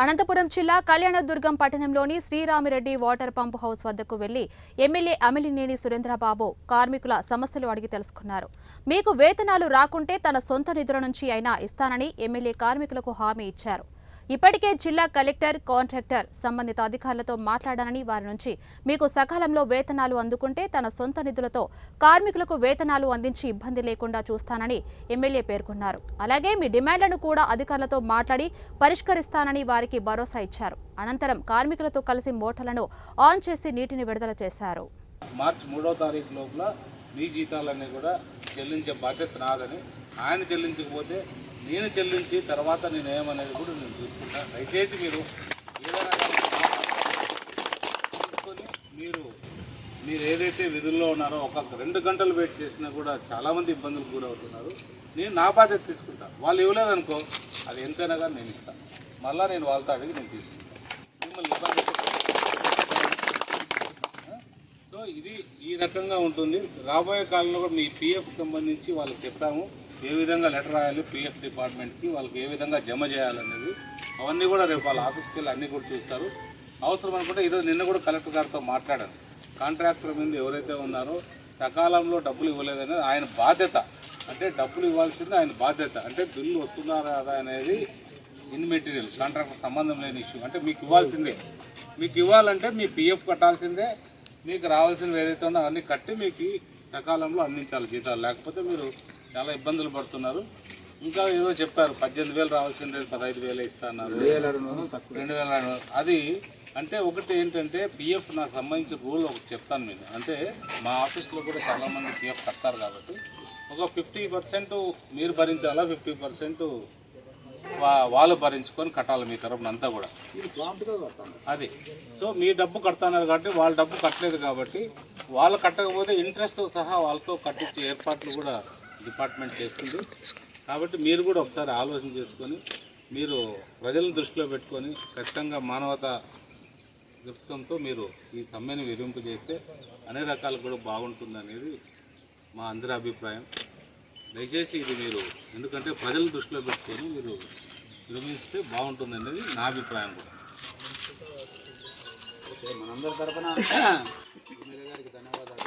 అనంతపురం జిల్లా కళ్యాణదుర్గం పట్టణంలోని Sri Rami Reddy water pump house వద్దకు వెళ్లి ఎమ్మెల్యే అమిలినేని సురేంద్రబాబు కార్మికుల సమస్యలు అడిగి తెలుసుకున్నారు. మీకు వేతనాలు రాకుంటే తన సొంత నిధుల నుంచి అయినా ఇస్తానని ఎమ్మెల్యే కార్మికులకు హామీ ఇచ్చారు. ఇప్పటికే జిల్లా కలెక్టర్, కాంట్రాక్టర్ సంబంధిత అధికారులతో మాట్లాడానని, వారి నుంచి మీకు సకాలంలో వేతనాలు అందుకుంటే తన సొంత నిధులతో కార్మికులకు వేతనాలు అందించి ఇబ్బంది లేకుండా చూస్తానని ఎమ్మెల్యే పేర్కొన్నారు. అలాగే మీ డిమాండ్లను కూడా అధికారులతో మాట్లాడి పరిష్కరిస్తానని వారికి భరోసా ఇచ్చారు. అనంతరం కార్మికులతో కలిసి మోటార్లను ఆన్ చేసి నీటిని విడుదల చేశారు. మార్చి 3వ తారీఖు లోపల మీ జీతాలన్నీ కూడా చెల్లించే బాధ్యత నాదని, ఆయన చెల్లించకపోతే నేను చెల్లించి తర్వాత నేను ఏమనేది కూడా నేను చూసుకుంటాను. దయచేసి మీరు ఏదైనా చూసుకొని మీరు ఏదైతే విధుల్లో ఉన్నారో ఒక 2 గంటలు వెయిట్ చేసినా కూడా చాలామంది ఇబ్బందులు గురవుతున్నారు. నేను నా బాధ్యత తీసుకుంటాను. వాళ్ళు ఇవ్వలేదనుకో అది ఎంతైనా కానీ నేను ఇస్తాను. మళ్ళీ నేను వాళ్ళతో అడిగి నేను తీసుకుంటాను. మిమ్మల్ని ఇబ్బంది సో ఇది ఈ రకంగా ఉంటుంది. రాబోయే కాలంలో కూడా మీ పిఎఫ్ సంబంధించి వాళ్ళకి చెప్తాము. ఏ విధంగా లెటర్ రాయాలి పిఎఫ్ డిపార్ట్మెంట్కి, వాళ్ళకి ఏ విధంగా జమ చేయాలనేది అవన్నీ కూడా రేపు వాళ్ళ ఆఫీస్కి వెళ్ళి అన్నీ కూడా చూస్తారు. అవసరం అనుకుంటే ఈరోజు నిన్న కూడా కలెక్టర్ గారితో మాట్లాడాను. కాంట్రాక్టర్ మీద ఎవరైతే ఉన్నారో సకాలంలో డబ్బులు ఇవ్వలేదనేది ఆయన బాధ్యత. అంటే డబ్బులు ఇవ్వాల్సింది ఆయన బాధ్యత. అంటే బిల్లు వస్తున్నారా అనేది ఇన్ మెటీరియల్ కాంట్రాక్టర్ సంబంధం లేని ఇష్యూ. అంటే మీకు ఇవ్వాల్సిందే. మీకు ఇవ్వాలంటే మీ పిఎఫ్ కట్టాల్సిందే. మీకు రావాల్సినవి ఏదైతే ఉందో అవన్నీ కట్టి మీకు సకాలంలో అందించాలి జీతాలు. లేకపోతే మీరు చాలా ఇబ్బందులు పడుతున్నారు. ఇంకా ఏదో చెప్పారు 18,000 రావాల్సిందే 15,000 ఇస్తున్నారు, 2,000. అది అంటే ఒకటి ఏంటంటే పిఎఫ్ నాకు సంబంధించిన రూల్ ఒకటి చెప్తాను నేను. అంటే మా ఆఫీస్లో కూడా చాలామంది పిఎఫ్ కడతారు కాబట్టి ఒక 50% మీరు భరించాలా, 50% వాళ్ళు భరించుకొని కట్టాలి మీ తరపున అంతా కూడా. అది సో మీ డబ్బు కడతాన్నారు కాబట్టి వాళ్ళ డబ్బు కట్టలేదు కాబట్టి వాళ్ళు కట్టకపోతే ఇంట్రెస్ట్తో సహా వాళ్ళతో కట్టించే ఏర్పాట్లు కూడా డిపార్ట్మెంట్ చేస్తుంది. కాబట్టి మీరు కూడా ఒకసారి ఆలోచన చేసుకొని మీరు ప్రజలను దృష్టిలో పెట్టుకొని ఖచ్చితంగా మానవతా దృక్పథంతో మీరు ఈ సమ్మెను విధింపజేస్తే అన్ని రకాలు కూడా బాగుంటుంది అనేది మా అందరి అభిప్రాయం. దయచేసి ఇది మీరు ఎందుకంటే ప్రజలను దృష్టిలో పెట్టుకొని మీరు విరమిస్తే బాగుంటుంది అనేది నా అభిప్రాయం కూడా. మనందరి తరఫున ఎమ్మెల్యే గారికి ధన్యవాదాలు.